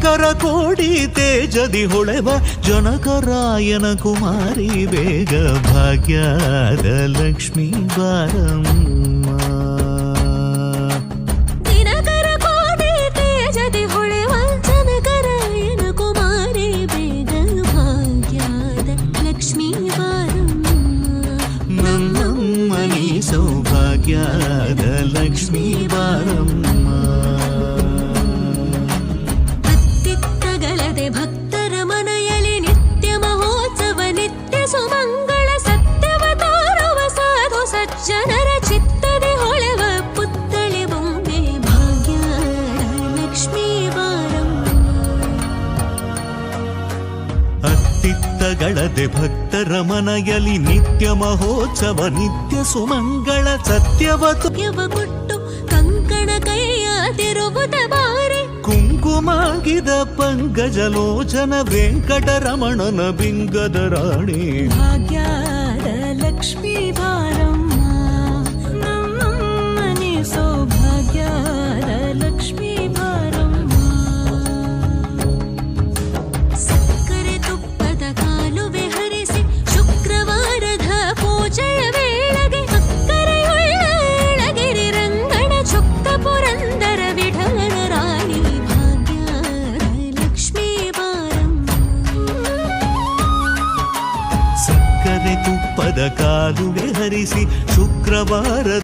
ದಿನಕರ ಕೋಡಿ ತೇಜದಿ ಹೊಳೆವ ಜನಕರಾಯನ ಕುಮಾರಿ ಬೇಗ ಭಾಗ್ಯದ ಲಕ್ಷ್ಮೀ ಬಾರಮ್ಮ. ದಿನಕರ ಕೋಡಿ ತೇಜದಿ ಹೊಳೆವ ಜನಕರಾಯನ ಕುಮಾರಿ ಬೇಗ ಭಾಗ್ಯದ ಲಕ್ಷ್ಮೀ ಬಾರಮ್ಮ. ನಮ್ಮಮ್ಮನಿ ಸೌಭಾಗ್ಯದ ಲಕ್ಷ್ಮೀ ಬಾರಮ್ಮ. ಭಕ್ತರ ಮನೆಯಲ್ಲಿ ನಿತ್ಯ ಮಹೋತ್ಸವ ನಿತ್ಯ ಸುಮಂಗಳ ಸತ್ಯವ ತೋರುವ ಸಾಧು ಸಜ್ಜನರ ಚಿತ್ತದೆ ಹೊಳೆವ ಪುತ್ಥಳಿ ಬೊಂಬೆ ಭಾಗ್ಯದ ಲಕ್ಷ್ಮೀ ಬಾರಮ್ಮ. ಅತ್ತಿತ್ತಗಳದೆ ಭಕ್ತರ ಮನೆಯಲ್ಲಿ ನಿತ್ಯ ಮಹೋತ್ಸವ ನಿತ್ಯ ಸುಮಂಗಳ ಸತ್ಯವ ಕೊಟ್ಟು ಕಂಕಣ ಕೈಯ ತಿರುವುದ ಬಾರಿ ಕುಂಕುಮಾಗಿದ ಪಂಕಜಲೋಚನ ವೆಂಕಟರಮಣನ ಬಿಂಗದ ರಾಣಿ ಭಾಗ್ಯದ ಲಕ್ಷ್ಮೀ ಬಾರಮ್ಮ. ನಮ್ಮಮ್ಮನೆ ಸೌಭಾಗ್ಯದ ಲಕ್ಷ್ಮೀ ಬಾರಮ್ಮ. ಸಕ್ಕರೆ ತುಪ್ಪದ ಕಾಲುವೆ ಹರಿಸಿ ಶುಕ್ರವಾರದ ಪೂಜೆಯ ವೇಳೆಗೆ ಅಕ್ಕರೆಯುಳ್ಳ ಏಳಗಿರಿ ರಂಗಣ ಚೊಕ್ಕ ಪುರಂದರ ವಿಠಲನ ರಾಣಿ ಭಾಗ್ಯದ ಲಕ್ಷ್ಮೀ ಬಾರಮ್ಮ. ಸಕ್ಕರೆ ತುಪ್ಪದ ಕಾಲುವೆ ಹರಿಸಿ ಶುಕ್ರವಾರ